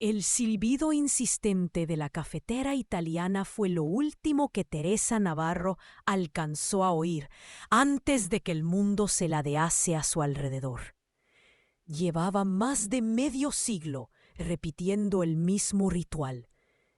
El silbido insistente de la cafetera italiana fue lo último que Teresa Navarro alcanzó a oír antes de que el mundo se ladease a su alrededor. Llevaba más de medio siglo repitiendo el mismo ritual: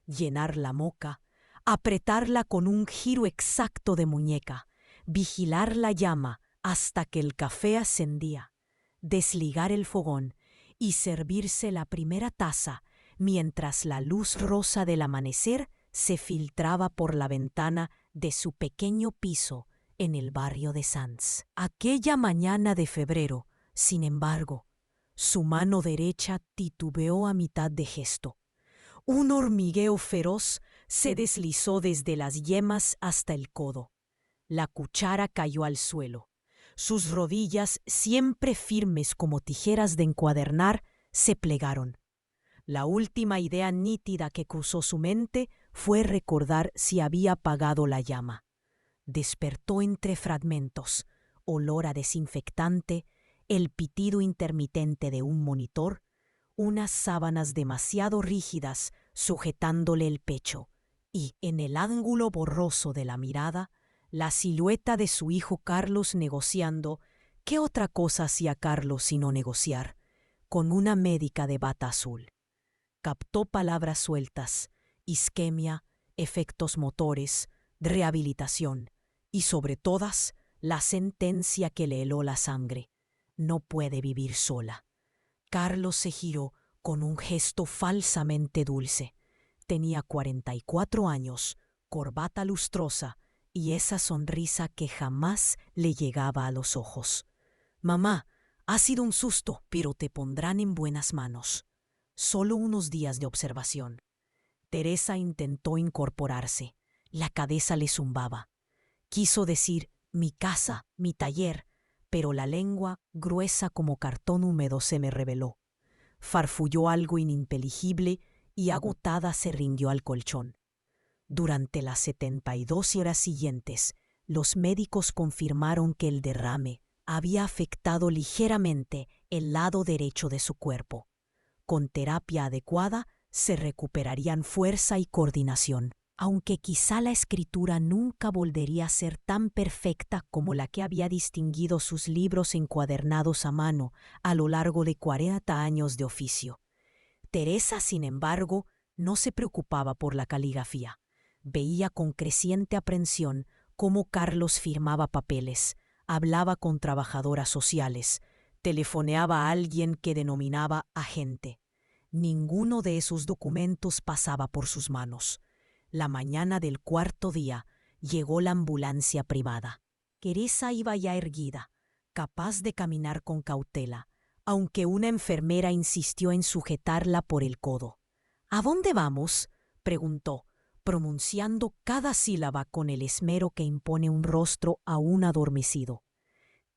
llenar la moka, apretarla con un giro exacto de muñeca, vigilar la llama hasta que el café ascendía, desligar el fogón y servirse la primera taza mientras la luz rosa del amanecer se filtraba por la ventana de su pequeño piso en el barrio de Sanz. Aquella mañana de febrero, sin embargo, su mano derecha titubeó a mitad de gesto. Un hormigueo feroz se deslizó desde las yemas hasta el codo. La cuchara cayó al suelo. Sus rodillas, siempre firmes como tijeras de encuadernar, se plegaron. La última idea nítida que cruzó su mente fue recordar si había apagado la llama. Despertó entre fragmentos, olor a desinfectante, el pitido intermitente de un monitor, unas sábanas demasiado rígidas sujetándole el pecho, y, en el ángulo borroso de la mirada, la silueta de su hijo Carlos negociando. ¿Qué otra cosa hacía Carlos sino negociar? Con una médica de bata azul. Captó palabras sueltas: isquemia, efectos motores, rehabilitación, y sobre todas, la sentencia que le heló la sangre: no puede vivir sola. Carlos se giró con un gesto falsamente dulce. Tenía 44 años, corbata lustrosa y esa sonrisa que jamás le llegaba a los ojos. «Mamá, ha sido un susto, pero te pondrán en buenas manos. Solo unos días de observación». Teresa intentó incorporarse. La cabeza le zumbaba. Quiso decir «mi casa, mi taller», pero la lengua, gruesa como cartón húmedo, se me reveló. Farfulló algo ininteligible y agotada se rindió al colchón. Durante las 72 horas siguientes, los médicos confirmaron que el derrame había afectado ligeramente el lado derecho de su cuerpo. Con terapia adecuada se recuperarían fuerza y coordinación, aunque quizá la escritura nunca volvería a ser tan perfecta como la que había distinguido sus libros encuadernados a mano a lo largo de 40 años de oficio. Teresa, sin embargo, no se preocupaba por la caligrafía. Veía con creciente aprensión cómo Carlos firmaba papeles, hablaba con trabajadoras sociales, telefoneaba a alguien que denominaba agente. Ninguno de esos documentos pasaba por sus manos. La mañana del cuarto día llegó la ambulancia privada. Teresa iba ya erguida, capaz de caminar con cautela, aunque una enfermera insistió en sujetarla por el codo. «¿A dónde vamos?», preguntó, pronunciando cada sílaba con el esmero que impone un rostro aún adormecido.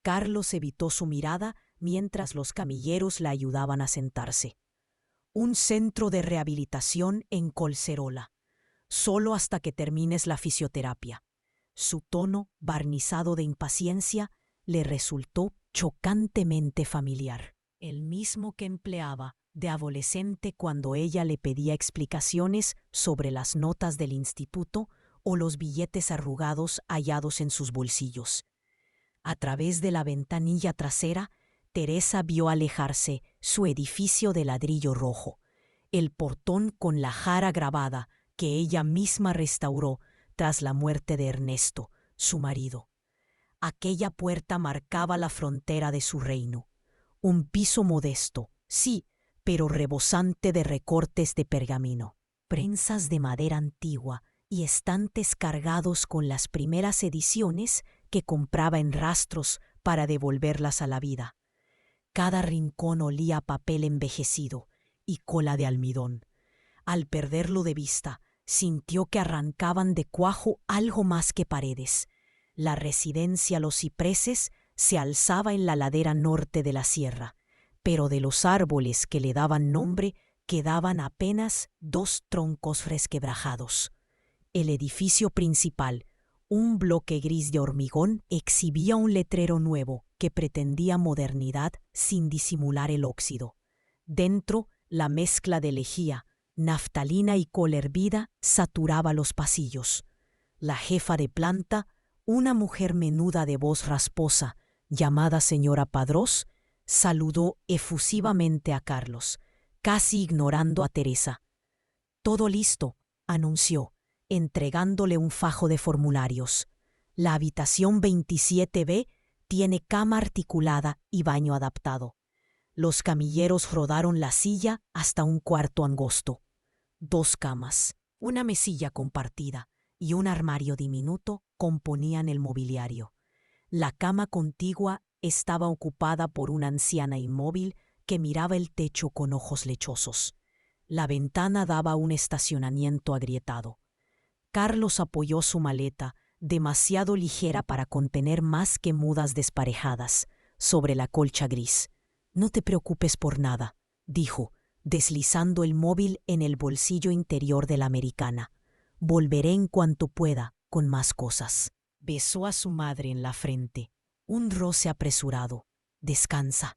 Carlos evitó su mirada mientras los camilleros la ayudaban a sentarse. «Un centro de rehabilitación en Collserola. Solo hasta que termines la fisioterapia». Su tono, barnizado de impaciencia, le resultó chocantemente familiar. El mismo que empleaba de adolescente cuando ella le pedía explicaciones sobre las notas del instituto o los billetes arrugados hallados en sus bolsillos. A través de la ventanilla trasera, Teresa vio alejarse su edificio de ladrillo rojo, el portón con la jara grabada que ella misma restauró tras la muerte de Ernesto, su marido. Aquella puerta marcaba la frontera de su reino. Un piso modesto, sí, pero rebosante de recortes de pergamino, prensas de madera antigua y estantes cargados con las primeras ediciones que compraba en rastros para devolverlas a la vida. Cada rincón olía a papel envejecido y cola de almidón. Al perderlo de vista, sintió que arrancaban de cuajo algo más que paredes. La residencia Los Cipreses se alzaba en la ladera norte de la sierra, pero de los árboles que le daban nombre quedaban apenas 2 troncos resquebrajados. El edificio principal, un bloque gris de hormigón, exhibía un letrero nuevo que pretendía modernidad sin disimular el óxido. Dentro, La mezcla de lejía, naftalina y col hervida saturaba los pasillos. La jefa de planta, una mujer menuda de voz rasposa, llamada señora Padrós, saludó efusivamente a Carlos, casi ignorando a Teresa. «Todo listo», anunció, entregándole un fajo de formularios. «La habitación 27B tiene cama articulada y baño adaptado». Los camilleros rodaron la silla hasta un cuarto angosto. 2 camas, una mesilla compartida y un armario diminuto componían el mobiliario. La cama contigua estaba ocupada por una anciana inmóvil que miraba el techo con ojos lechosos. La ventana daba a un estacionamiento agrietado. Carlos apoyó su maleta, demasiado ligera para contener más que mudas desparejadas, sobre la colcha gris. «No te preocupes por nada», dijo, deslizando el móvil en el bolsillo interior de la americana. «Volveré en cuanto pueda, con más cosas». Besó a su madre en la frente. Un roce apresurado. «Descansa».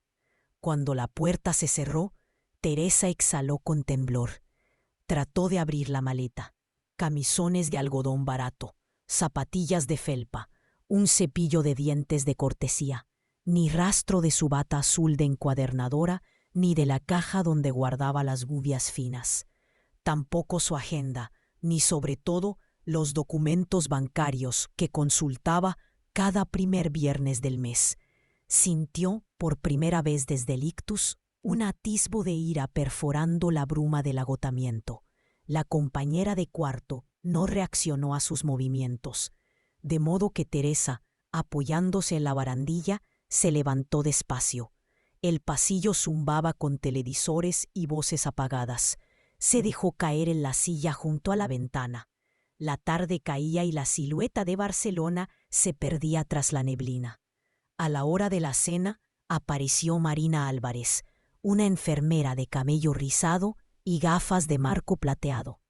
Cuando la puerta se cerró, Teresa exhaló con temblor. Trató de abrir la maleta. Camisones de algodón barato, zapatillas de felpa, un cepillo de dientes de cortesía. Ni rastro de su bata azul de encuadernadora, ni de la caja donde guardaba las gubias finas. Tampoco su agenda, ni sobre todo los documentos bancarios que consultaba cada primer viernes del mes. Sintió, por primera vez desde el ictus, un atisbo de ira perforando la bruma del agotamiento. La compañera de cuarto no reaccionó a sus movimientos, de modo que Teresa, apoyándose en la barandilla, se levantó despacio. El pasillo zumbaba con televisores y voces apagadas. Se dejó caer en la silla junto a la ventana. La tarde caía y la silueta de Barcelona se perdía tras la neblina. A la hora de la cena apareció Marina Álvarez, una enfermera de cabello rizado y gafas de marco plateado.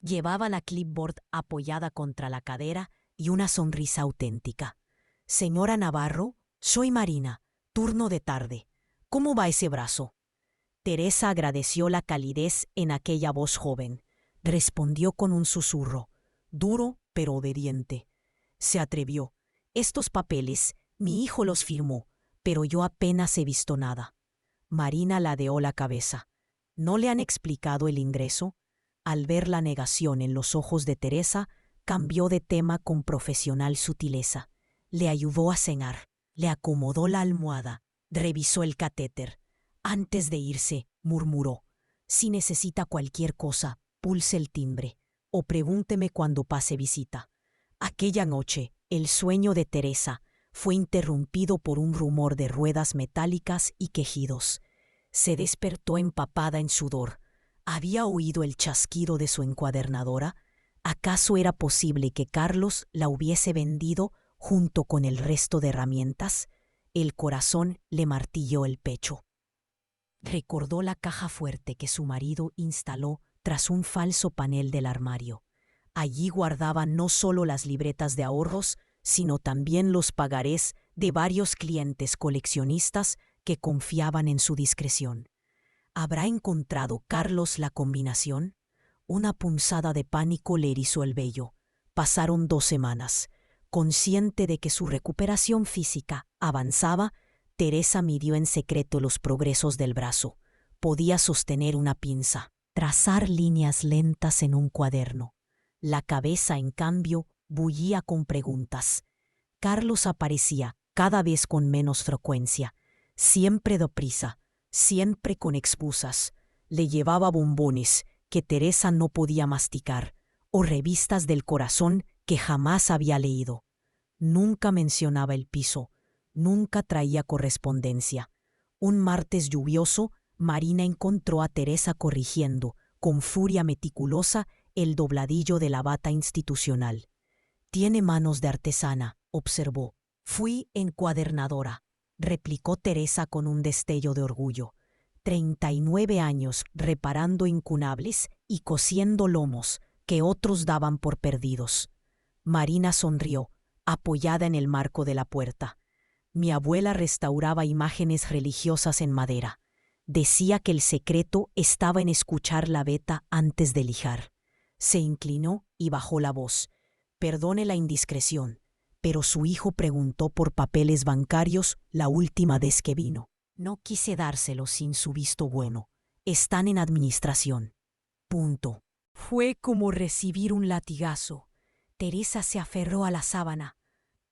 Llevaba la clipboard apoyada contra la cadera y una sonrisa auténtica. «Señora Navarro, soy Marina, turno de tarde. ¿Cómo va ese brazo?» Teresa agradeció la calidez en aquella voz joven. Respondió con un susurro, duro pero obediente. Se atrevió. «Estos papeles, mi hijo los firmó, pero yo apenas he visto nada». Marina ladeó la cabeza. «¿No le han explicado el ingreso?» Al ver la negación en los ojos de Teresa, cambió de tema con profesional sutileza. Le ayudó a cenar. Le acomodó la almohada, revisó el catéter. Antes de irse, murmuró: «Si necesita cualquier cosa, pulse el timbre o pregúnteme cuando pase visita». Aquella noche, el sueño de Teresa fue interrumpido por un rumor de ruedas metálicas y quejidos. Se despertó empapada en sudor. ¿Había oído el chasquido de su encuadernadora? ¿Acaso era posible que Carlos la hubiese vendido junto con el resto de herramientas? El corazón le martilló el pecho. Recordó la caja fuerte que su marido instaló tras un falso panel del armario. Allí guardaba no solo las libretas de ahorros, sino también los pagarés de varios clientes coleccionistas que confiaban en su discreción. ¿Habrá encontrado Carlos la combinación? Una punzada de pánico le erizó el vello. Pasaron 2 semanas. Consciente de que su recuperación física avanzaba, Teresa midió en secreto los progresos del brazo. Podía sostener una pinza, trazar líneas lentas en un cuaderno. La cabeza, en cambio, bullía con preguntas. Carlos aparecía, cada vez con menos frecuencia, siempre deprisa, siempre con excusas. Le llevaba bombones que Teresa no podía masticar, o revistas del corazón que jamás había leído. Nunca mencionaba el piso, nunca traía correspondencia. Un martes lluvioso, Marina encontró a Teresa corrigiendo, con furia meticulosa, el dobladillo de la bata institucional. «Tiene manos de artesana», observó. «Fui encuadernadora», replicó Teresa con un destello de orgullo. 39 años reparando incunables y cosiendo lomos que otros daban por perdidos. Marina sonrió, apoyada en el marco de la puerta. «Mi abuela restauraba imágenes religiosas en madera. Decía que el secreto estaba en escuchar la veta antes de lijar. Se inclinó y bajó la voz. Perdone la indiscreción, pero su hijo preguntó por papeles bancarios la última vez que vino. No quise dárselos sin su visto bueno. Están en administración. Punto. Fue como recibir un latigazo. Teresa se aferró a la sábana.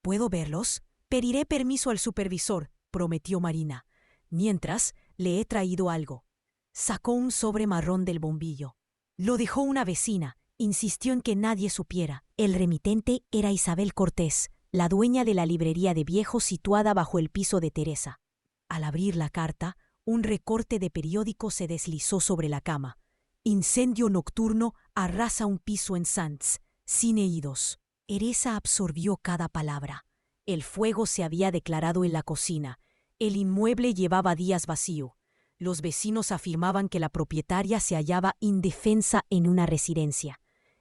¿Puedo verlos? Pediré permiso al supervisor, prometió Marina. Mientras, le he traído algo. Sacó un sobre marrón del bombillo. Lo dejó una vecina. Insistió en que nadie supiera. El remitente era Isabel Cortés, la dueña de la librería de viejos situada bajo el piso de Teresa. Al abrir la carta, un recorte de periódico se deslizó sobre la cama. Incendio nocturno arrasa un piso en Sants, sin heridos. Teresa absorbió cada palabra. El fuego se había declarado en la cocina. El inmueble llevaba días vacío. Los vecinos afirmaban que la propietaria se hallaba indefensa en una residencia.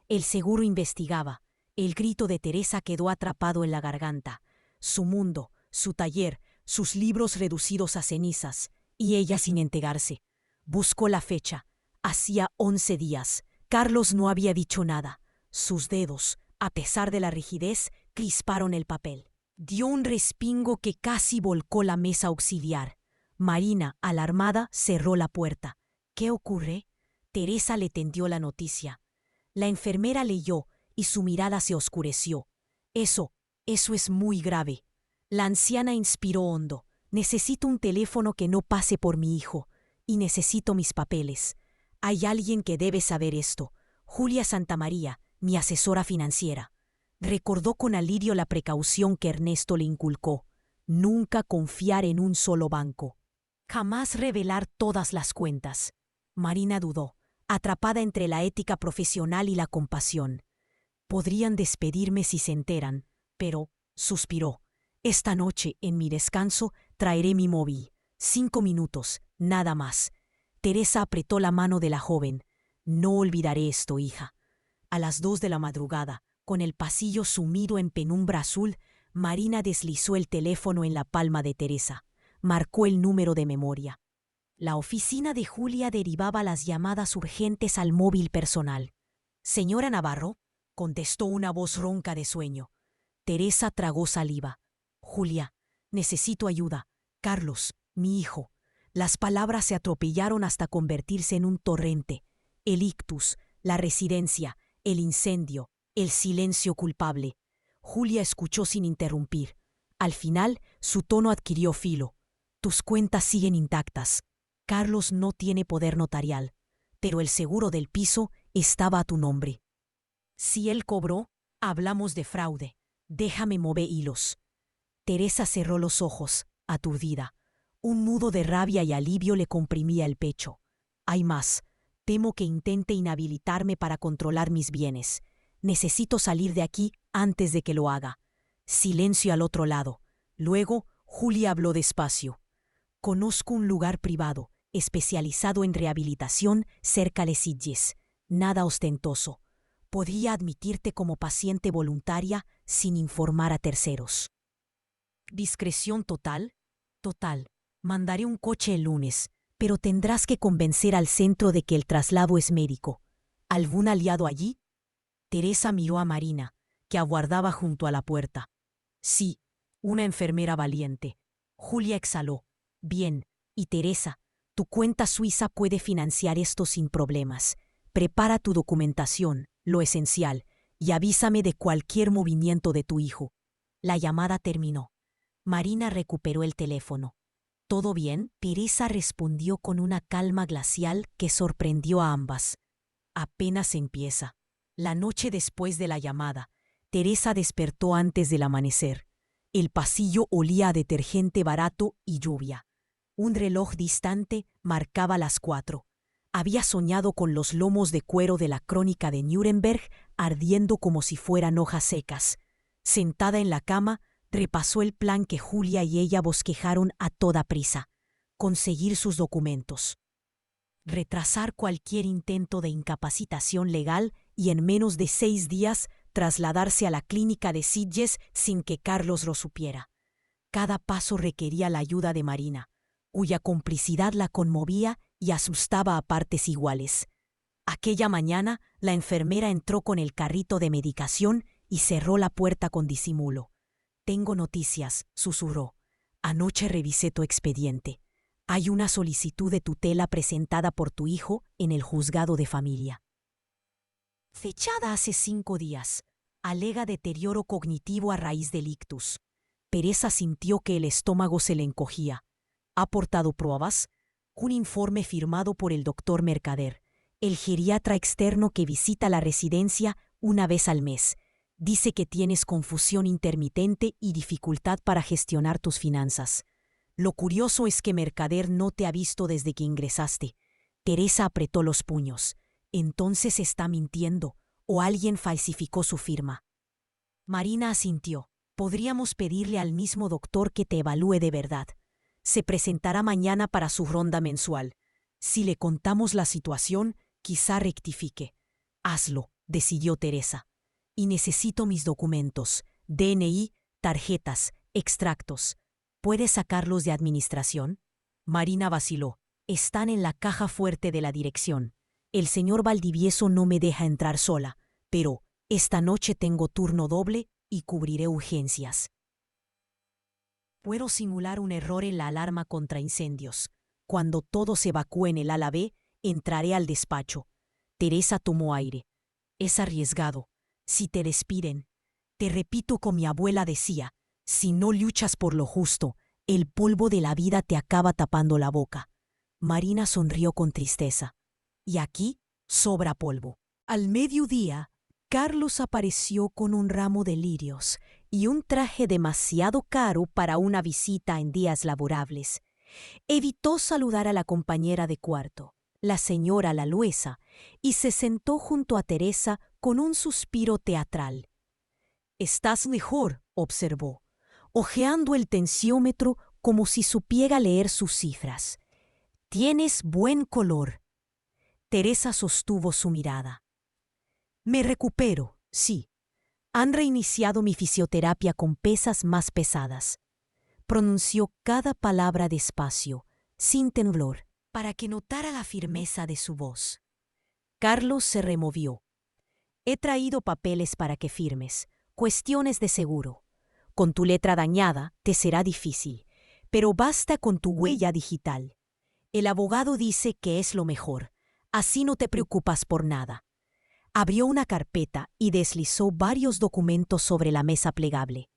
El seguro investigaba. El grito de Teresa quedó atrapado en la garganta. Su mundo, su taller, sus libros reducidos a cenizas, y ella sin entregarse. Buscó la fecha. Hacía 11 días. Carlos no había dicho nada. Sus dedos, a pesar de la rigidez, crisparon el papel. Dio un respingo que casi volcó la mesa auxiliar. Marina, alarmada, cerró la puerta. ¿Qué ocurre? Teresa le tendió la noticia. La enfermera leyó y su mirada se oscureció. Eso es muy grave. La anciana inspiró hondo. Necesito un teléfono que no pase por mi hijo. Y necesito mis papeles. Hay alguien que debe saber esto. Julia Santamaría, mi asesora financiera. Recordó con alivio la precaución que Ernesto le inculcó. Nunca confiar en un solo banco. Jamás revelar todas las cuentas. Marina dudó, atrapada entre la ética profesional y la compasión. Podrían despedirme si se enteran, pero suspiró. Esta noche, en mi descanso, traeré mi móvil. 5 minutos, nada más. Teresa apretó la mano de la joven. No olvidaré esto, hija. A las 2 de la madrugada, con el pasillo sumido en penumbra azul, Marina deslizó el teléfono en la palma de Teresa. Marcó el número de memoria. La oficina de Julia derivaba las llamadas urgentes al móvil personal. «Señora Navarro», contestó una voz ronca de sueño. Teresa tragó saliva. «Julia, necesito ayuda. Carlos, mi hijo». Las palabras se atropellaron hasta convertirse en un torrente. El ictus, la residencia, el incendio, el silencio culpable. Julia escuchó sin interrumpir. Al final, su tono adquirió filo. «Tus cuentas siguen intactas. Carlos no tiene poder notarial, pero el seguro del piso estaba a tu nombre. Si él cobró, hablamos de fraude. Déjame mover hilos». Teresa cerró los ojos, aturdida. Un nudo de rabia y alivio le comprimía el pecho. «Hay más. Temo que intente inhabilitarme para controlar mis bienes. Necesito salir de aquí antes de que lo haga». Silencio al otro lado. Luego, Julia habló despacio. «Conozco un lugar privado, especializado en rehabilitación cerca de Sitges. Nada ostentoso. Podría admitirte como paciente voluntaria sin informar a terceros». «¿Discreción total?» «Total. Mandaré un coche el lunes, pero tendrás que convencer al centro de que el traslado es médico. ¿Algún aliado allí?» Teresa miró a Marina, que aguardaba junto a la puerta. «Sí, una enfermera valiente». Julia exhaló. «Bien. Y Teresa, tu cuenta suiza puede financiar esto sin problemas. Prepara tu documentación, lo esencial, y avísame de cualquier movimiento de tu hijo». La llamada terminó. Marina recuperó el teléfono. «¿Todo bien?». Teresa respondió con una calma glacial que sorprendió a ambas. «Apenas empieza». La noche después de la llamada, Teresa despertó antes del amanecer. El pasillo olía a detergente barato y lluvia. Un reloj distante marcaba las 4. Había soñado con los lomos de cuero de la crónica de Nuremberg ardiendo como si fueran hojas secas. Sentada en la cama, repasó el plan que Julia y ella bosquejaron a toda prisa: conseguir sus documentos, retrasar cualquier intento de incapacitación legal y en menos de 6 días trasladarse a la clínica de Sitges sin que Carlos lo supiera. Cada paso requería la ayuda de Marina. cuya complicidad la conmovía y asustaba a partes iguales. Aquella mañana, la enfermera entró con el carrito de medicación y cerró la puerta con disimulo. «Tengo noticias», susurró. «Anoche revisé tu expediente. Hay una solicitud de tutela presentada por tu hijo en el juzgado de familia. Fechada hace 5 días. Alega deterioro cognitivo a raíz del ictus». Teresa sintió que el estómago se le encogía. «¿Ha aportado pruebas?» «Un informe firmado por el doctor Mercader, el geriatra externo que visita la residencia una vez al mes. Dice que tienes confusión intermitente y dificultad para gestionar tus finanzas. Lo curioso es que Mercader no te ha visto desde que ingresaste». Teresa apretó los puños. «Entonces está mintiendo, o alguien falsificó su firma». Marina asintió. «Podríamos pedirle al mismo doctor que te evalúe de verdad. Se presentará mañana para su ronda mensual. Si le contamos la situación, quizá rectifique». «Hazlo», decidió Teresa. «Y necesito mis documentos, DNI, tarjetas, extractos. ¿Puedes sacarlos de administración?» Marina vaciló. «Están en la caja fuerte de la dirección. El señor Valdivieso no me deja entrar sola, pero esta noche tengo turno doble y cubriré urgencias. Puedo simular un error en la alarma contra incendios. Cuando todos evacúen el ala B, entraré al despacho». Teresa tomó aire. «Es arriesgado. Si te despiden, te repito como mi abuela decía, si no luchas por lo justo, el polvo de la vida te acaba tapando la boca». Marina sonrió con tristeza. «Y aquí sobra polvo». Al mediodía, Carlos apareció con un ramo de lirios y un traje demasiado caro para una visita en días laborables. Evitó saludar a la compañera de cuarto, la señora Laluesa, y se sentó junto a Teresa con un suspiro teatral. «Estás mejor», observó, hojeando el tensiómetro como si supiera leer sus cifras. «Tienes buen color». Teresa sostuvo su mirada. «Me recupero, sí. Han reiniciado mi fisioterapia con pesas más pesadas». Pronunció cada palabra despacio, sin temblor, para que notara la firmeza de su voz. Carlos se removió. «He traído papeles para que firmes, cuestiones de seguro. Con tu letra dañada te será difícil, pero basta con tu huella digital. El abogado dice que es lo mejor, así no te preocupas por nada». Abrió una carpeta y deslizó varios documentos sobre la mesa plegable.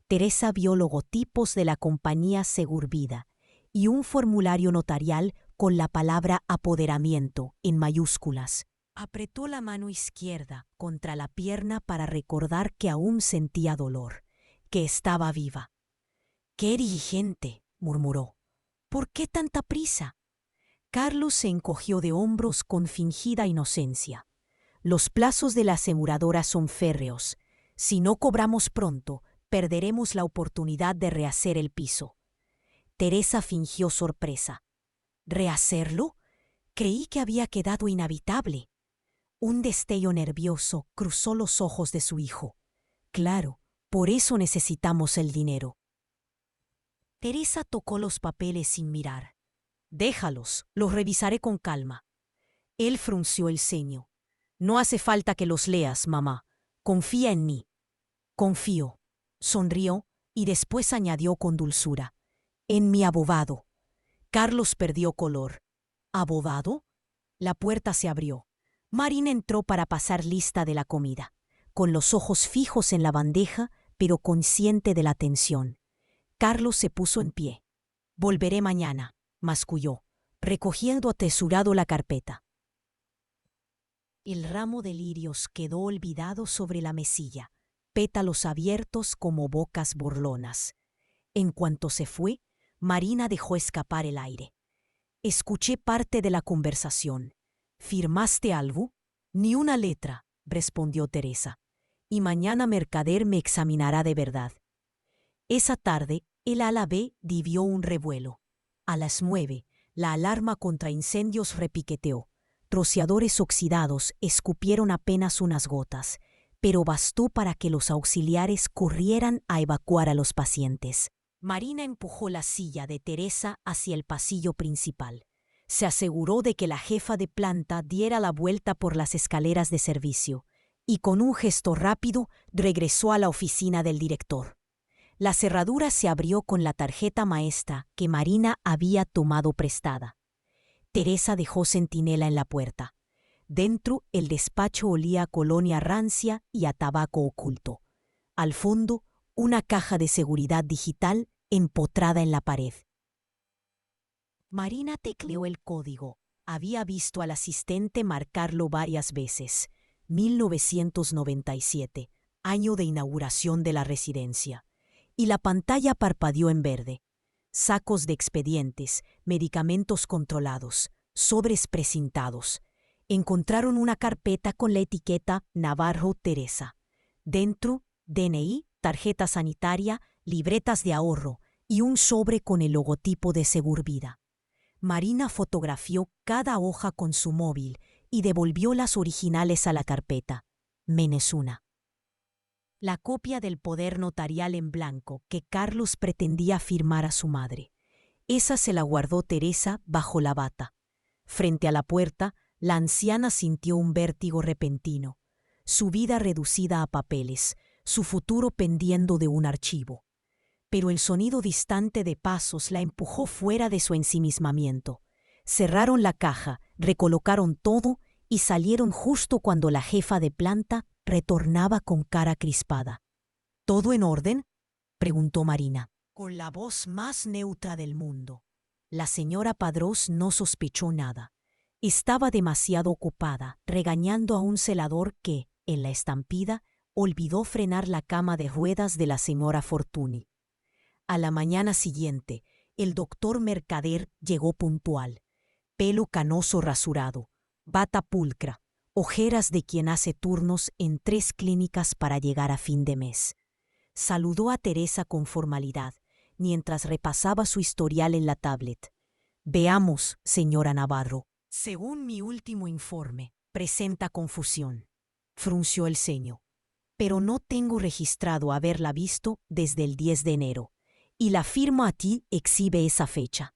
Teresa vio logotipos de la compañía Segurbida y un formulario notarial con la palabra apoderamiento en mayúsculas. Apretó la mano izquierda contra la pierna para recordar que aún sentía dolor, que estaba viva. «Qué diligente», murmuró. «¿Por qué tanta prisa?» Carlos se encogió de hombros con fingida inocencia. «Los plazos de la aseguradora son férreos. Si no cobramos pronto, perderemos la oportunidad de rehacer el piso». Teresa fingió sorpresa. «¿Rehacerlo? Creí que había quedado inhabitable». Un destello nervioso cruzó los ojos de su hijo. «Claro, por eso necesitamos el dinero». Teresa tocó los papeles sin mirar. «Déjalos, los revisaré con calma». Él frunció el ceño. «No hace falta que los leas, mamá. Confía en mí». «Confío», sonrió y después añadió con dulzura. «En mi abogado». Carlos perdió color. «¿Abogado?» La puerta se abrió. Marina entró para pasar lista de la comida, con los ojos fijos en la bandeja, pero consciente de la tensión. Carlos se puso en pie. «Volveré mañana», masculló, recogiendo atesurado la carpeta. El ramo de lirios quedó olvidado sobre la mesilla, pétalos abiertos como bocas burlonas. En cuanto se fue, Marina dejó escapar el aire. «Escuché parte de la conversación. ¿Firmaste algo?» «Ni una letra», respondió Teresa. «Y mañana Mercader me examinará de verdad». Esa tarde, el ala B dio un revuelo. A las 9, la alarma contra incendios repiqueteó. Rociadores oxidados escupieron apenas unas gotas, pero bastó para que los auxiliares corrieran a evacuar a los pacientes. Marina empujó la silla de Teresa hacia el pasillo principal. Se aseguró de que la jefa de planta diera la vuelta por las escaleras de servicio y con un gesto rápido regresó a la oficina del director. La cerradura se abrió con la tarjeta maestra que Marina había tomado prestada. Teresa dejó centinela en la puerta. Dentro, el despacho olía a colonia rancia y a tabaco oculto. Al fondo, una caja de seguridad digital empotrada en la pared. Marina tecleó el código. Había visto al asistente marcarlo varias veces. 1997, año de inauguración de la residencia. Y la pantalla parpadeó en verde. Sacos de expedientes, medicamentos controlados, sobres precintados. Encontraron una carpeta con la etiqueta Navarro Teresa. Dentro, DNI, tarjeta sanitaria, libretas de ahorro y un sobre con el logotipo de Segurovida. Marina fotografió cada hoja con su móvil y devolvió las originales a la carpeta. Menos una. La copia del poder notarial en blanco que Carlos pretendía firmar a su madre. Esa se la guardó Teresa bajo la bata. Frente a la puerta, la anciana sintió un vértigo repentino. Su vida reducida a papeles, su futuro pendiendo de un archivo. Pero el sonido distante de pasos la empujó fuera de su ensimismamiento. Cerraron la caja, recolocaron todo y salieron justo cuando la jefa de planta retornaba con cara crispada. ¿Todo en orden?, preguntó Marina, con la voz más neutra del mundo. La señora Padrós no sospechó nada. Estaba demasiado ocupada, regañando a un celador que, en la estampida, olvidó frenar la cama de ruedas de la señora Fortuny. A la mañana siguiente, el doctor Mercader llegó puntual. Pelo canoso rasurado, bata pulcra, ojeras de quien hace turnos en 3 clínicas para llegar a fin de mes. Saludó a Teresa con formalidad, mientras repasaba su historial en la tablet. Veamos, señora Navarro. Según mi último informe, presenta confusión. Frunció el ceño. Pero no tengo registrado haberla visto desde el 10 de enero. Y la firma a ti exhibe esa fecha.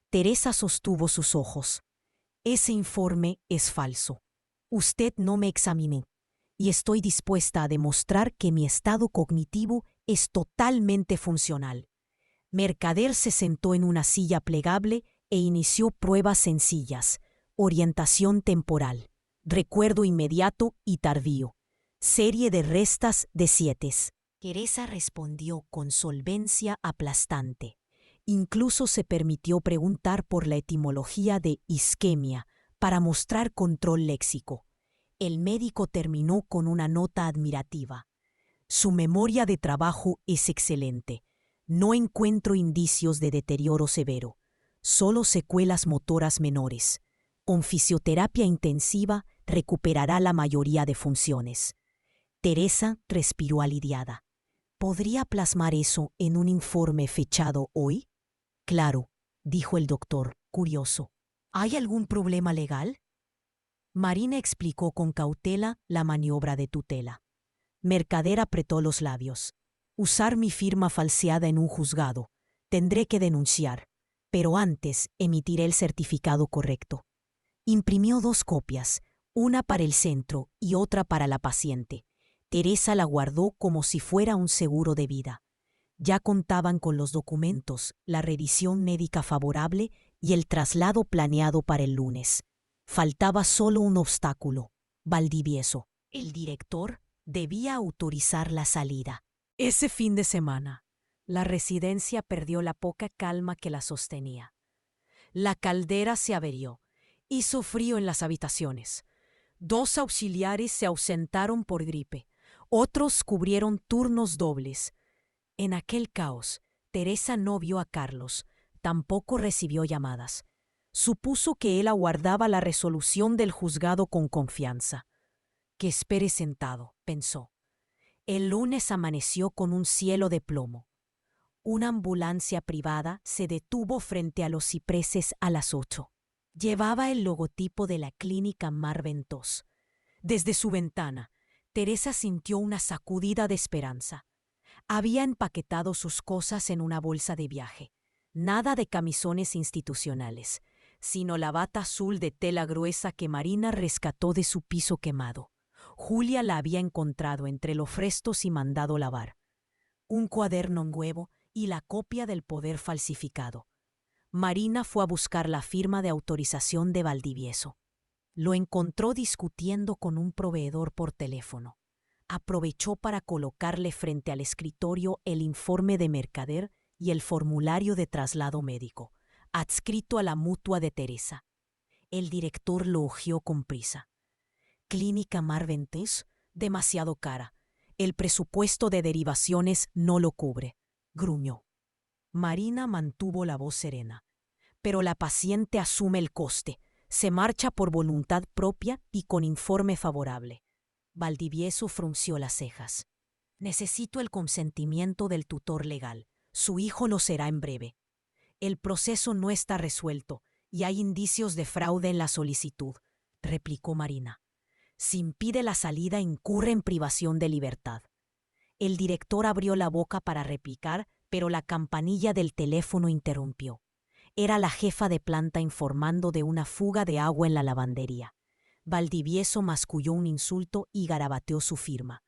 Teresa sostuvo sus ojos. Ese informe es falso. Usted no me examinó, y estoy dispuesta a demostrar que mi estado cognitivo es totalmente funcional. Mercader se sentó en una silla plegable e inició pruebas sencillas: orientación temporal, recuerdo inmediato y tardío, serie de restas de 7. Teresa respondió con solvencia aplastante. Incluso se permitió preguntar por la etimología de isquemia para mostrar control léxico. El médico terminó con una nota admirativa. Su memoria de trabajo es excelente. No encuentro indicios de deterioro severo, solo secuelas motoras menores. Con fisioterapia intensiva recuperará la mayoría de funciones. Teresa respiró aliviada. ¿Podría plasmar eso en un informe fechado hoy? Claro, dijo el doctor, curioso. ¿Hay algún problema legal? Marina explicó con cautela la maniobra de tutela. Mercader apretó los labios. Usar mi firma falseada en un juzgado. Tendré que denunciar, pero antes emitiré el certificado correcto. Imprimió 2 copias, una para el centro y otra para la paciente. Teresa la guardó como si fuera un seguro de vida. Ya contaban con los documentos, la revisión médica favorable y el traslado planeado para el lunes. Faltaba solo un obstáculo: Valdivieso. El director debía autorizar la salida. Ese fin de semana, la residencia perdió la poca calma que la sostenía. La caldera se averió. Hizo frío en las habitaciones. 2 auxiliares se ausentaron por gripe. Otros cubrieron turnos dobles. En aquel caos, Teresa no vio a Carlos, tampoco recibió llamadas. Supuso que él aguardaba la resolución del juzgado con confianza. Que espere sentado, pensó. El lunes amaneció con un cielo de plomo. Una ambulancia privada se detuvo frente a los cipreses a las 8. Llevaba el logotipo de la clínica Mar Ventos. Desde su ventana, Teresa sintió una sacudida de esperanza. Había empaquetado sus cosas en una bolsa de viaje. Nada de camisones institucionales, sino la bata azul de tela gruesa que Marina rescató de su piso quemado. Julia la había encontrado entre los restos y mandado lavar. Un cuaderno nuevo y la copia del poder falsificado. Marina fue a buscar la firma de autorización de Valdivieso. Lo encontró discutiendo con un proveedor por teléfono. Aprovechó para colocarle frente al escritorio el informe de mercader y el formulario de traslado médico, adscrito a la mutua de Teresa. El director lo hojeó con prisa. Clínica Marventes, demasiado cara. El presupuesto de derivaciones no lo cubre, gruñó. Marina mantuvo la voz serena. Pero la paciente asume el coste. Se marcha por voluntad propia y con informe favorable. Valdivieso frunció las cejas. Necesito el consentimiento del tutor legal. Su hijo lo será en breve. El proceso no está resuelto y hay indicios de fraude en la solicitud, replicó Marina. Si impide la salida, incurre en privación de libertad. El director abrió la boca para replicar, pero la campanilla del teléfono interrumpió. Era la jefa de planta informando de una fuga de agua en la lavandería. Valdivieso masculló un insulto y garabateó su firma.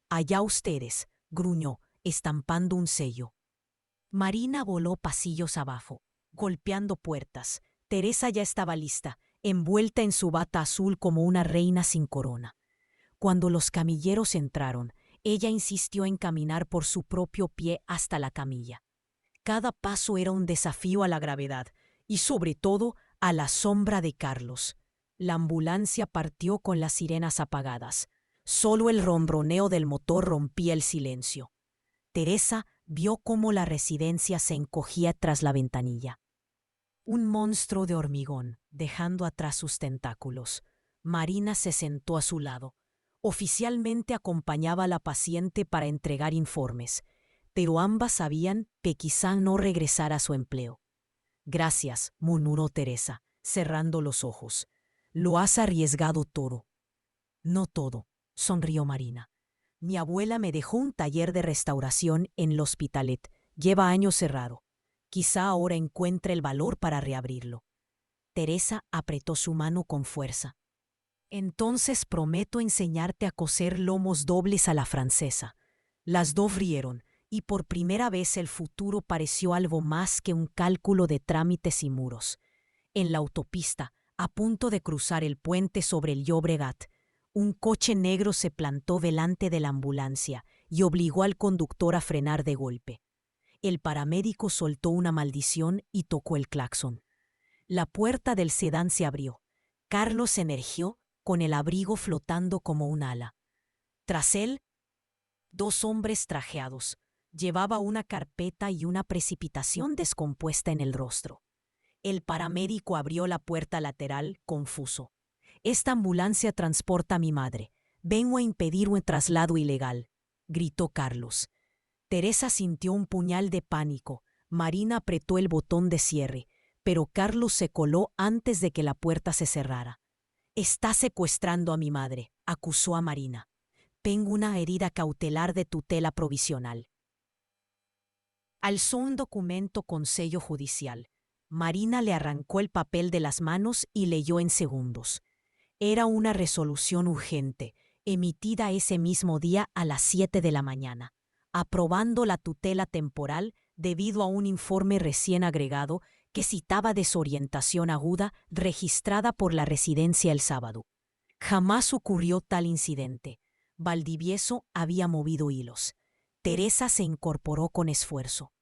Allá ustedes, gruñó, estampando un sello. Marina voló pasillos abajo, golpeando puertas. Teresa ya estaba lista, envuelta en su bata azul como una reina sin corona. Cuando los camilleros entraron, ella insistió en caminar por su propio pie hasta la camilla. Cada paso era un desafío a la gravedad y, sobre todo, a la sombra de Carlos. La ambulancia partió con las sirenas apagadas. Solo el ronroneo del motor rompía el silencio. Teresa vio cómo la residencia se encogía tras la ventanilla. Un monstruo de hormigón, dejando atrás sus tentáculos. Marina se sentó a su lado. Oficialmente acompañaba a la paciente para entregar informes, pero ambas sabían que quizá no regresara a su empleo. Gracias, murmuró Teresa, cerrando los ojos. Lo has arriesgado todo. No todo, sonrió Marina. Mi abuela me dejó un taller de restauración en el Hospitalet. Lleva años cerrado. Quizá ahora encuentre el valor para reabrirlo. Teresa apretó su mano con fuerza. Entonces prometo enseñarte a coser lomos dobles a la francesa. Las dos rieron, y por primera vez el futuro pareció algo más que un cálculo de trámites y muros. En la autopista, a punto de cruzar el puente sobre el Llobregat, un coche negro se plantó delante de la ambulancia y obligó al conductor a frenar de golpe. El paramédico soltó una maldición y tocó el claxon. La puerta del sedán se abrió. Carlos emergió, con el abrigo flotando como un ala. Tras él, dos hombres trajeados. Llevaba una carpeta y una precipitación descompuesta en el rostro. El paramédico abrió la puerta lateral, confuso. Esta ambulancia transporta a mi madre. Vengo a impedir un traslado ilegal, gritó Carlos. Teresa sintió un puñal de pánico. Marina apretó el botón de cierre, pero Carlos se coló antes de que la puerta se cerrara. Está secuestrando a mi madre, acusó a Marina. Tengo una herida cautelar de tutela provisional. Alzó un documento con sello judicial. Marina le arrancó el papel de las manos y leyó en segundos. Era una resolución urgente, emitida ese mismo día a las 7 de la mañana, aprobando la tutela temporal debido a un informe recién agregado que citaba desorientación aguda registrada por la residencia el sábado. Jamás ocurrió tal incidente. Valdivieso había movido hilos. Teresa se incorporó con esfuerzo.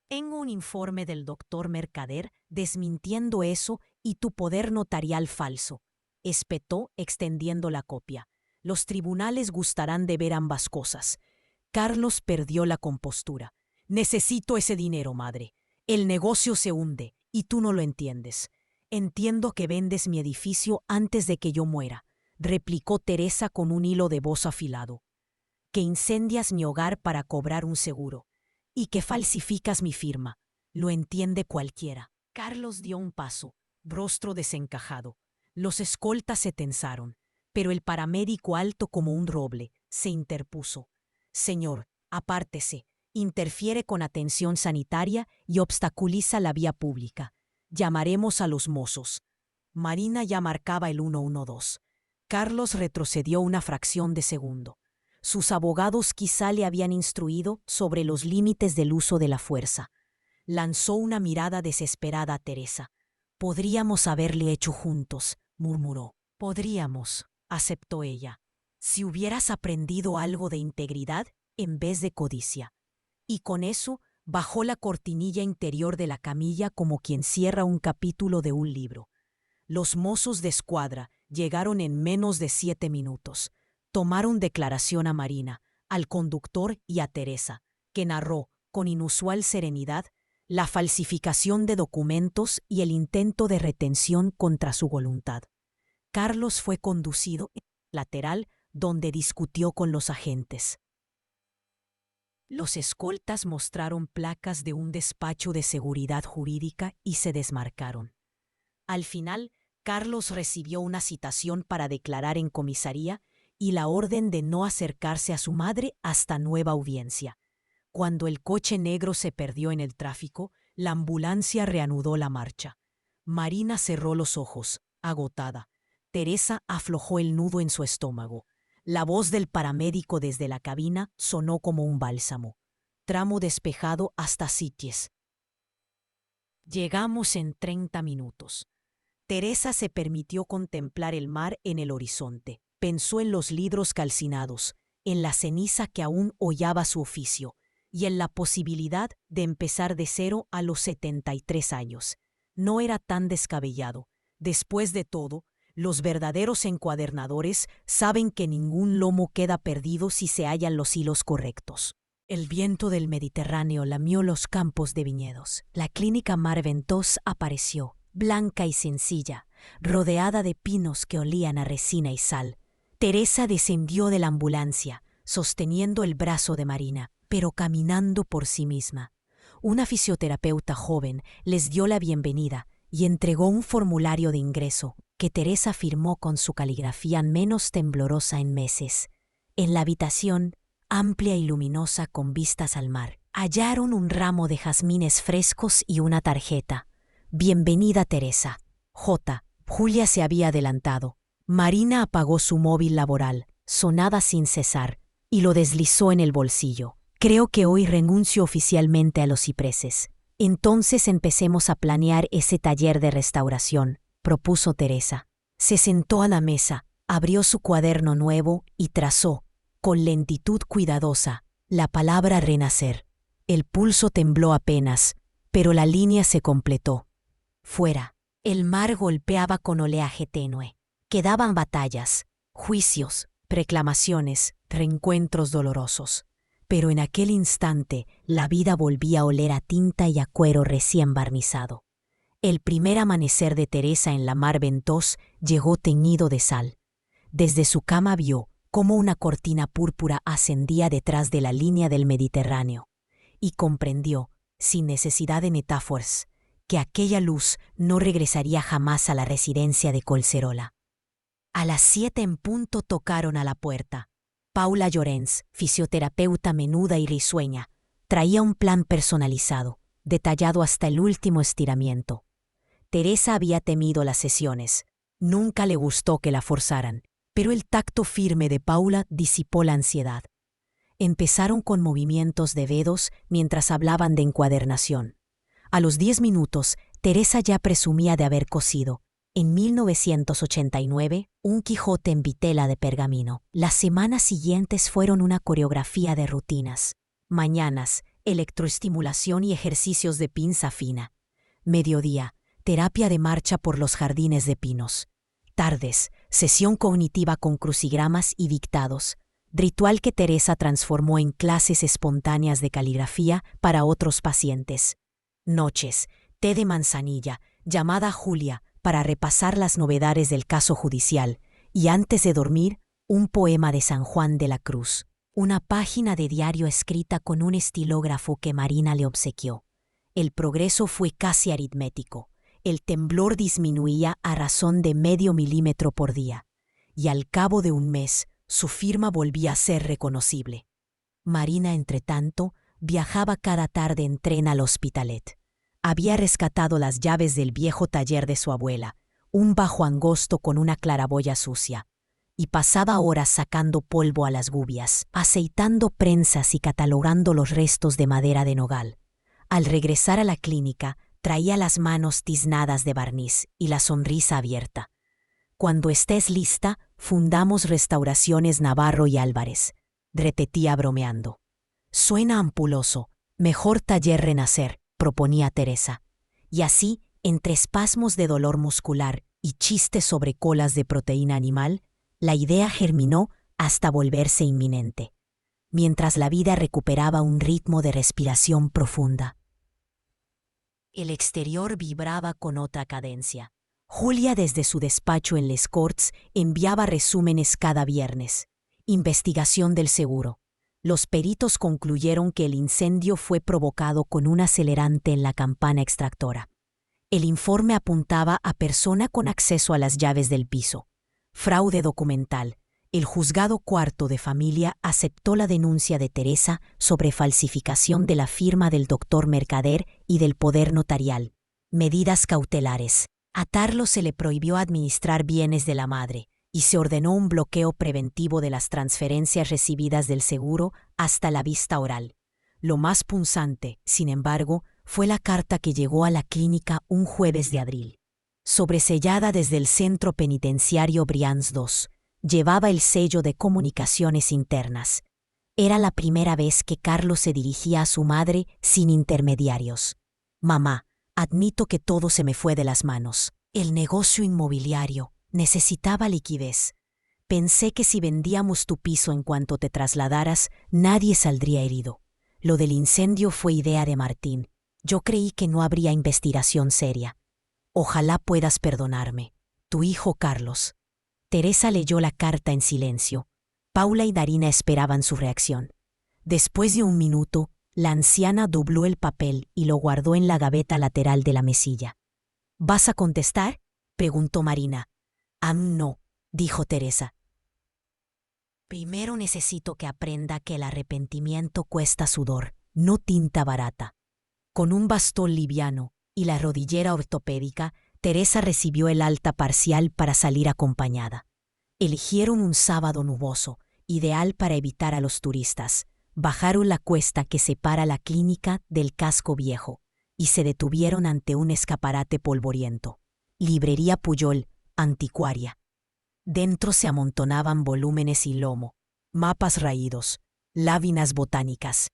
Tengo un informe del doctor Mercader desmintiendo eso y tu poder notarial falso, espetó extendiendo la copia. Los tribunales gustarán de ver ambas cosas. Carlos perdió la compostura. Necesito ese dinero, madre. El negocio se hunde y tú no lo entiendes. Entiendo que vendes mi edificio antes de que yo muera, replicó Teresa con un hilo de voz afilado. Que incendias mi hogar para cobrar un seguro. Y que falsificas mi firma. Lo entiende cualquiera. Carlos dio un paso, rostro desencajado. Los escoltas se tensaron, pero el paramédico alto como un roble se interpuso. Señor, apártese. Interfiere con atención sanitaria y obstaculiza la vía pública. Llamaremos a los mozos. Marina ya marcaba el 112. Carlos retrocedió una fracción de segundo. Sus abogados quizá le habían instruido sobre los límites del uso de la fuerza. Lanzó una mirada desesperada a Teresa. «Podríamos haberle hecho juntos», murmuró. «Podríamos», aceptó ella, «si hubieras aprendido algo de integridad en vez de codicia». Y con eso bajó la cortinilla interior de la camilla como quien cierra un capítulo de un libro. Los mozos de escuadra llegaron en menos de 7 minutos. Tomaron declaración a Marina, al conductor y a Teresa, que narró, con inusual serenidad, la falsificación de documentos y el intento de retención contra su voluntad. Carlos fue conducido al lateral, donde discutió con los agentes. Los escoltas mostraron placas de un despacho de seguridad jurídica y se desmarcaron. Al final, Carlos recibió una citación para declarar en comisaría y la orden de no acercarse a su madre hasta nueva audiencia. Cuando el coche negro se perdió en el tráfico, la ambulancia reanudó la marcha. Marina cerró los ojos, agotada. Teresa aflojó el nudo en su estómago. La voz del paramédico desde la cabina sonó como un bálsamo. Tramo despejado hasta Sitges. Llegamos en 30 minutos. Teresa se permitió contemplar el mar en el horizonte. Pensó en los libros calcinados, en la ceniza que aún hollaba su oficio y en la posibilidad de empezar de cero a los 73 años. No era tan descabellado. Después de todo, los verdaderos encuadernadores saben que ningún lomo queda perdido si se hallan los hilos correctos. El viento del Mediterráneo lamió los campos de viñedos. La clínica Mar Ventós apareció, blanca y sencilla, rodeada de pinos que olían a resina y sal. Teresa descendió de la ambulancia, sosteniendo el brazo de Marina, pero caminando por sí misma. Una fisioterapeuta joven les dio la bienvenida y entregó un formulario de ingreso que Teresa firmó con su caligrafía menos temblorosa en meses. En la habitación, amplia y luminosa con vistas al mar, hallaron un ramo de jazmines frescos y una tarjeta. «Bienvenida, Teresa. J». Julia se había adelantado. Marina apagó su móvil laboral, sonaba sin cesar, y lo deslizó en el bolsillo. «Creo que hoy renuncio oficialmente a los cipreses. Entonces empecemos a planear ese taller de restauración», propuso Teresa. Se sentó a la mesa, abrió su cuaderno nuevo y trazó, con lentitud cuidadosa, la palabra renacer. El pulso tembló apenas, pero la línea se completó. Fuera, el mar golpeaba con oleaje tenue. Quedaban batallas, juicios, reclamaciones, reencuentros dolorosos. Pero en aquel instante la vida volvía a oler a tinta y a cuero recién barnizado. El primer amanecer de Teresa en la Mar Ventós llegó teñido de sal. Desde su cama vio cómo una cortina púrpura ascendía detrás de la línea del Mediterráneo, y comprendió, sin necesidad de metáforas, que aquella luz no regresaría jamás a la residencia de Collserola. A las 7 en punto tocaron a la puerta. Paula Llorens, fisioterapeuta menuda y risueña, traía un plan personalizado, detallado hasta el último estiramiento. Teresa había temido las sesiones. Nunca le gustó que la forzaran, pero el tacto firme de Paula disipó la ansiedad. Empezaron con movimientos de dedos mientras hablaban de encuadernación. A los 10 minutos, Teresa ya presumía de haber cosido, en 1989, un Quijote en vitela de pergamino. Las semanas siguientes fueron una coreografía de rutinas. Mañanas, electroestimulación y ejercicios de pinza fina. Mediodía, terapia de marcha por los jardines de pinos. Tardes, sesión cognitiva con crucigramas y dictados. Ritual que Teresa transformó en clases espontáneas de caligrafía para otros pacientes. Noches, té de manzanilla, llamada a Julia para repasar las novedades del caso judicial, y antes de dormir, un poema de San Juan de la Cruz. Una página de diario escrita con un estilógrafo que Marina le obsequió. El progreso fue casi aritmético. El temblor disminuía a razón de medio milímetro por día, y al cabo de un mes, su firma volvía a ser reconocible. Marina, entretanto, viajaba cada tarde en tren al Hospitalet. Había rescatado las llaves del viejo taller de su abuela, un bajo angosto con una claraboya sucia, y pasaba horas sacando polvo a las gubias, aceitando prensas y catalogando los restos de madera de nogal. Al regresar a la clínica, traía las manos tiznadas de barniz y la sonrisa abierta. «Cuando estés lista, fundamos Restauraciones Navarro y Álvarez», repetía bromeando. «Suena ampuloso. Mejor taller Renacer», proponía Teresa. Y así, entre espasmos de dolor muscular y chistes sobre colas de proteína animal, la idea germinó hasta volverse inminente, mientras la vida recuperaba un ritmo de respiración profunda. El exterior vibraba con otra cadencia. Julia, desde su despacho en Les Corts, enviaba resúmenes cada viernes. Investigación del seguro. Los peritos concluyeron que el incendio fue provocado con un acelerante en la campana extractora. El informe apuntaba a persona con acceso a las llaves del piso. Fraude documental. El juzgado cuarto de familia aceptó la denuncia de Teresa sobre falsificación de la firma del doctor Mercader y del poder notarial. Medidas cautelares. A Tarlo se le prohibió administrar bienes de la madre y se ordenó un bloqueo preventivo de las transferencias recibidas del seguro hasta la vista oral. Lo más punzante, sin embargo, fue la carta que llegó a la clínica un jueves de abril. Sobresellada desde el centro penitenciario Brians II, llevaba el sello de comunicaciones internas. Era la primera vez que Carlos se dirigía a su madre sin intermediarios. «Mamá, admito que todo se me fue de las manos. El negocio inmobiliario necesitaba liquidez. Pensé que si vendíamos tu piso en cuanto te trasladaras, nadie saldría herido. Lo del incendio fue idea de Martín. Yo creí que no habría investigación seria. Ojalá puedas perdonarme. Tu hijo Carlos». Teresa leyó la carta en silencio. Paula y Darina esperaban su reacción. Después de un minuto, la anciana dobló el papel y lo guardó en la gaveta lateral de la mesilla. «¿Vas a contestar?», preguntó Marina. No», dijo Teresa. «Primero necesito que aprenda que el arrepentimiento cuesta sudor, no tinta barata». Con un bastón liviano y la rodillera ortopédica, Teresa recibió el alta parcial para salir acompañada. Eligieron un sábado nuboso, ideal para evitar a los turistas. Bajaron la cuesta que separa la clínica del casco viejo y se detuvieron ante un escaparate polvoriento. Librería Pujol, anticuaria. Dentro se amontonaban volúmenes y lomo, mapas raídos, láminas botánicas.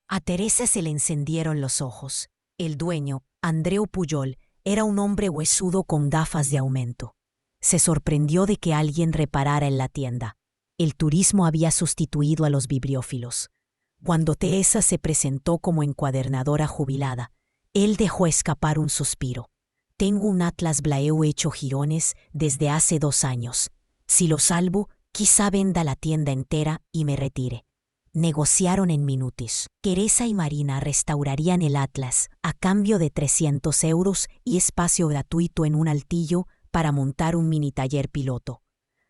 A Teresa se le encendieron los ojos. El dueño, Andreu Pujol, era un hombre huesudo con gafas de aumento. Se sorprendió de que alguien reparara en la tienda. El turismo había sustituido a los bibliófilos. Cuando Teresa se presentó como encuadernadora jubilada, él dejó escapar un suspiro. «Tengo un Atlas Blaeu hecho jirones desde hace 2 años. Si lo salvo, quizá venda la tienda entera y me retire». Negociaron en minutos. Teresa y Marina restaurarían el Atlas a cambio de 300 euros y espacio gratuito en un altillo para montar un mini taller piloto.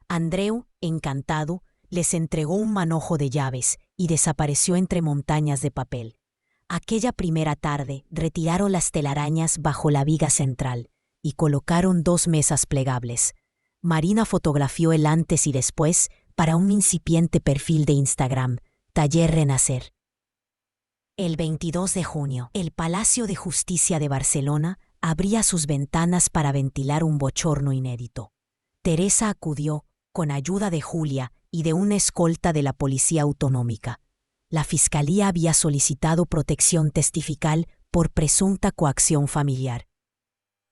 Andreu, encantado, les entregó un manojo de llaves y desapareció entre montañas de papel. Aquella primera tarde retiraron las telarañas bajo la viga central y colocaron 2 mesas plegables. Marina fotografió el antes y después para un incipiente perfil de Instagram, Taller Renacer. El 22 de junio, el Palacio de Justicia de Barcelona abría sus ventanas para ventilar un bochorno inédito. Teresa acudió, con ayuda de Julia y de una escolta de la Policía Autonómica. La Fiscalía había solicitado protección testifical por presunta coacción familiar.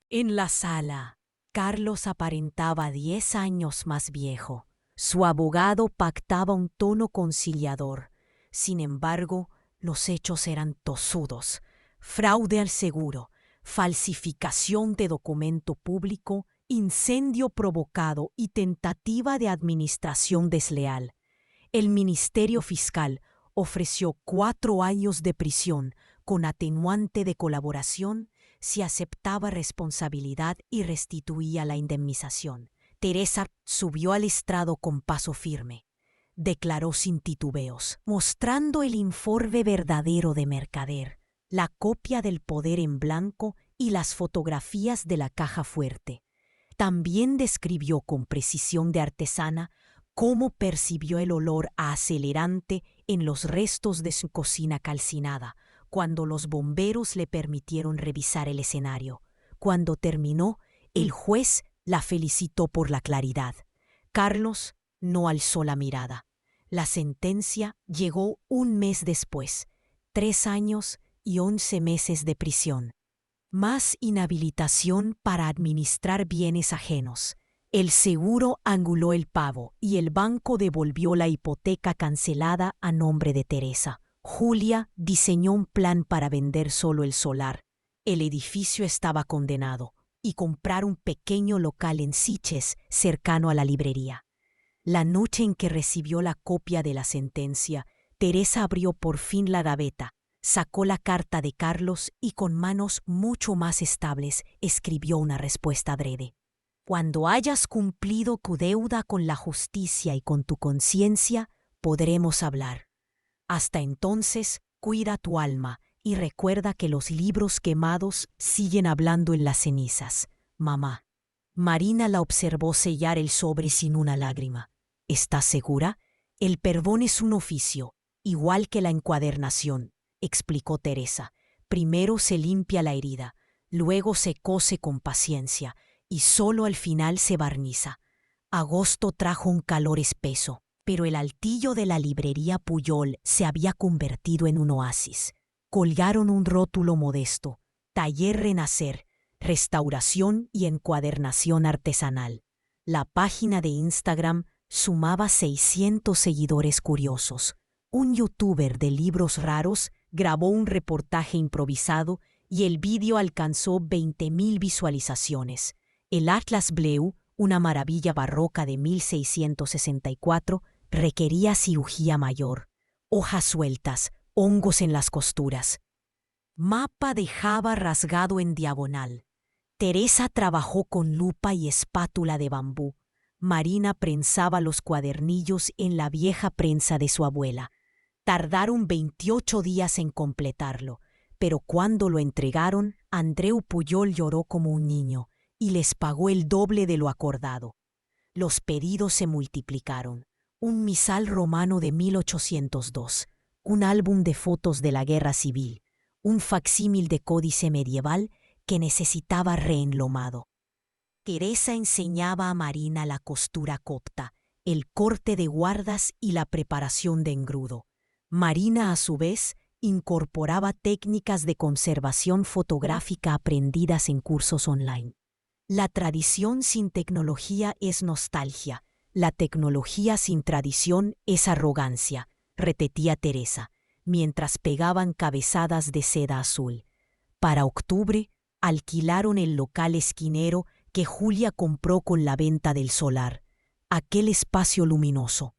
En la sala, Carlos aparentaba 10 años más viejo. Su abogado pactaba un tono conciliador. Sin embargo, los hechos eran tozudos: fraude al seguro, falsificación de documento público, incendio provocado y tentativa de administración desleal. El Ministerio Fiscal ofreció 4 años de prisión con atenuante de colaboración si aceptaba responsabilidad y restituía la indemnización. Teresa subió al estrado con paso firme. declaró sin titubeos, mostrando el informe verdadero de mercader, la copia del poder en blanco y las fotografías de la caja fuerte. También describió con precisión de artesana cómo percibió el olor a acelerante en los restos de su cocina calcinada, cuando los bomberos le permitieron revisar el escenario. Cuando terminó, el juez la felicitó por la claridad. Carlos no alzó la mirada. La sentencia llegó un mes después, 3 años y 11 meses de prisión. Más inhabilitación para administrar bienes ajenos. El seguro anuló el pago y el banco devolvió la hipoteca cancelada a nombre de Teresa. Julia diseñó un plan para vender solo el solar. El edificio estaba condenado y comprar un pequeño local en Sitges, cercano a la librería. La noche en que recibió la copia de la sentencia, Teresa abrió por fin la gaveta, sacó la carta de Carlos y con manos mucho más estables escribió una respuesta breve. Cuando hayas cumplido tu deuda con la justicia y con tu conciencia, podremos hablar. Hasta entonces, cuida tu alma y recuerda que los libros quemados siguen hablando en las cenizas. Mamá. Marina la observó sellar el sobre sin una lágrima. ¿Estás segura? El perdón es un oficio, igual que la encuadernación, explicó Teresa. Primero se limpia la herida, luego se cose con paciencia y solo al final se barniza. Agosto trajo un calor espeso, pero el altillo de la librería Puyol se había convertido en un oasis. Colgaron un rótulo modesto: Taller Renacer, restauración y encuadernación artesanal. La página de Instagram sumaba 600 seguidores curiosos. Un youtuber de libros raros grabó un reportaje improvisado y el vídeo alcanzó 20.000 visualizaciones. El Atlas Bleu, una maravilla barroca de 1664, requería cirugía mayor. Hojas sueltas, hongos en las costuras. Mapa de Java rasgado en diagonal. Teresa trabajó con lupa y espátula de bambú. Marina prensaba los cuadernillos en la vieja prensa de su abuela. Tardaron 28 días en completarlo, pero cuando lo entregaron, Andreu Puyol lloró como un niño y les pagó el doble de lo acordado. Los pedidos se multiplicaron. Un misal romano de 1802, un álbum de fotos de la guerra civil, un facsímil de códice medieval que necesitaba reenlomado. Teresa enseñaba a Marina la costura copta, el corte de guardas y la preparación de engrudo. Marina, a su vez, incorporaba técnicas de conservación fotográfica aprendidas en cursos online. La tradición sin tecnología es nostalgia. La tecnología sin tradición es arrogancia, repetía Teresa, mientras pegaban cabezadas de seda azul. Para octubre, alquilaron el local esquinero que Julia compró con la venta del solar, aquel espacio luminoso.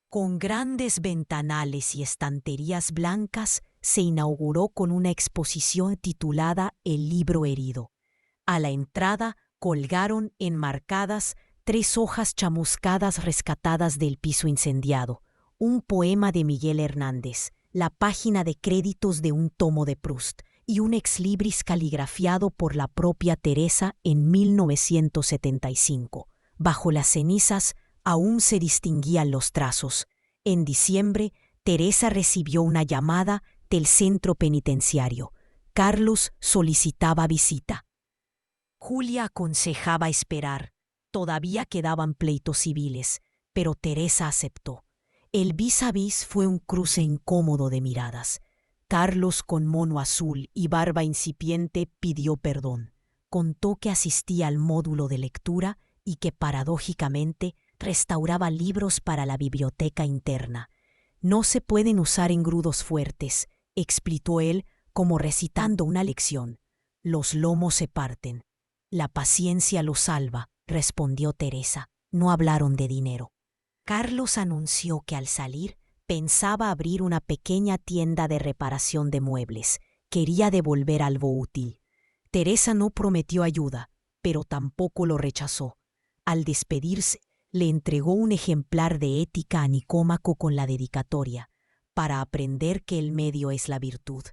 Con grandes ventanales y estanterías blancas, se inauguró con una exposición titulada El libro herido. A la entrada colgaron enmarcadas 3 hojas chamuscadas rescatadas del piso incendiado, un poema de Miguel Hernández, la página de créditos de un tomo de Proust y un exlibris caligrafiado por la propia Teresa en 1975. Bajo las cenizas aún se distinguían los trazos. En diciembre, Teresa recibió una llamada del centro penitenciario. Carlos solicitaba visita. Julia aconsejaba esperar. Todavía quedaban pleitos civiles, pero Teresa aceptó. El vis a vis fue un cruce incómodo de miradas. Carlos, con mono azul y barba incipiente, pidió perdón. Contó que asistía al módulo de lectura y que, paradójicamente, restauraba libros para la biblioteca interna. No se pueden usar engrudos fuertes, explicó él como recitando una lección. Los lomos se parten. La paciencia los salva, respondió Teresa. No hablaron de dinero. Carlos anunció que al salir pensaba abrir una pequeña tienda de reparación de muebles. Quería devolver algo útil. Teresa no prometió ayuda, pero tampoco lo rechazó. Al despedirse, le entregó un ejemplar de Ética a Nicómaco con la dedicatoria, para aprender que el medio es la virtud.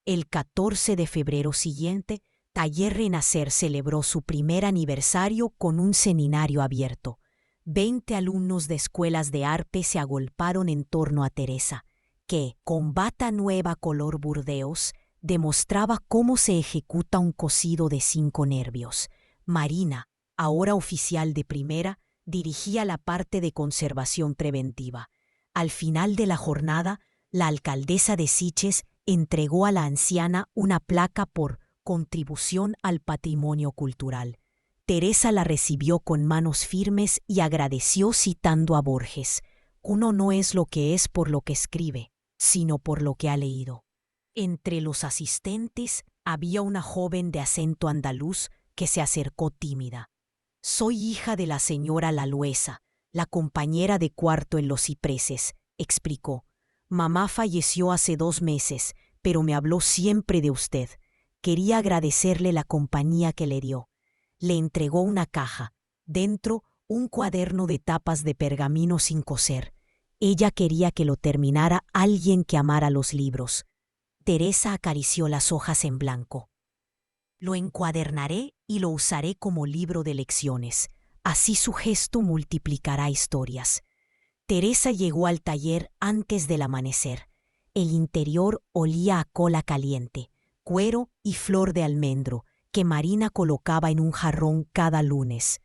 El 14 de febrero siguiente, Taller Renacer celebró su primer aniversario con un seminario abierto. 20 alumnos de escuelas de arte se agolparon en torno a Teresa, que, con bata nueva color burdeos, demostraba cómo se ejecuta un cosido de 5 nervios. Marina, ahora oficial de primera, dirigía la parte de conservación preventiva. Al final de la jornada, la alcaldesa de Siches entregó a la anciana una placa por contribución al patrimonio cultural. Teresa la recibió con manos firmes y agradeció citando a Borges: «Uno no es lo que es por lo que escribe, sino por lo que ha leído». Entre los asistentes había una joven de acento andaluz que se acercó tímida. «Soy hija de la señora Laluesa, la compañera de cuarto en Los Cipreses», explicó. «Mamá falleció hace 2 meses, pero me habló siempre de usted. Quería agradecerle la compañía que le dio». Le entregó una caja. Dentro, un cuaderno de tapas de pergamino sin coser. Ella quería que lo terminara alguien que amara los libros. Teresa acarició las hojas en blanco. «Lo encuadernaré y lo usaré como libro de lecciones. Así su gesto multiplicará historias». Teresa llegó al taller antes del amanecer. El interior olía a cola caliente, cuero y flor de almendro, que Marina colocaba en un jarrón cada lunes.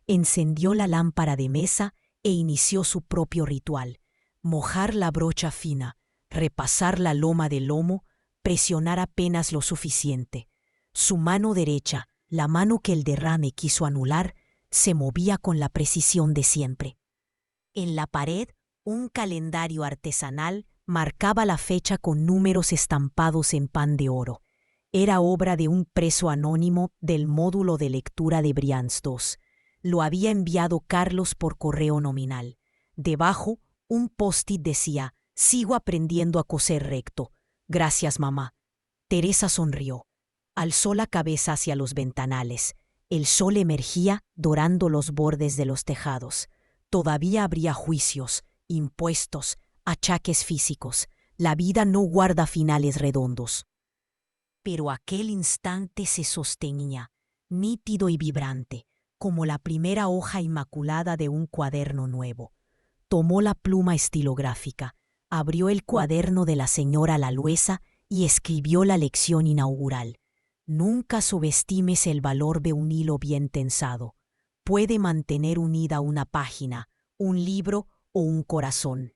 Encendió la lámpara de mesa e inició su propio ritual: mojar la brocha fina, repasar la loma del lomo, presionar apenas lo suficiente. Su mano derecha, la mano que el derrame quiso anular, se movía con la precisión de siempre. En la pared, un calendario artesanal marcaba la fecha con números estampados en pan de oro. Era obra de un preso anónimo del módulo de lectura de Brians II. Lo había enviado Carlos por correo nominal. Debajo, un post-it decía: «Sigo aprendiendo a coser recto. Gracias, mamá». Teresa sonrió. Alzó la cabeza hacia los ventanales. El sol emergía dorando los bordes de los tejados. Todavía habría juicios, impuestos, achaques físicos. La vida no guarda finales redondos. Pero aquel instante se sostenía, nítido y vibrante, como la primera hoja inmaculada de un cuaderno nuevo. Tomó la pluma estilográfica, abrió el cuaderno de la señora Laluesa y escribió la lección inaugural: «Nunca subestimes el valor de un hilo bien tensado. Puede mantener unida una página, un libro o un corazón».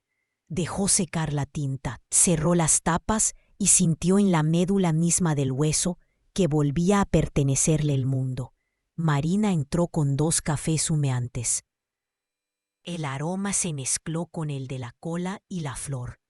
Dejó secar la tinta, cerró las tapas y sintió en la médula misma del hueso que volvía a pertenecerle el mundo. Marina entró con 2 cafés humeantes. El aroma se mezcló con el de la cola y la flor.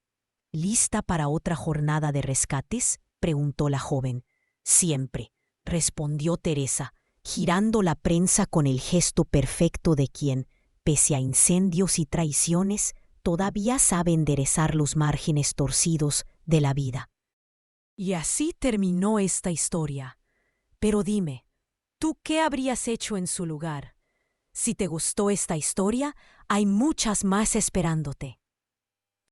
«¿Lista para otra jornada de rescates?», preguntó la joven. «Siempre», respondió Teresa, girando la prensa con el gesto perfecto de quien, pese a incendios y traiciones, todavía sabe enderezar los márgenes torcidos de la vida. Y así terminó esta historia. Pero dime, ¿tú qué habrías hecho en su lugar? Si te gustó esta historia, hay muchas más esperándote.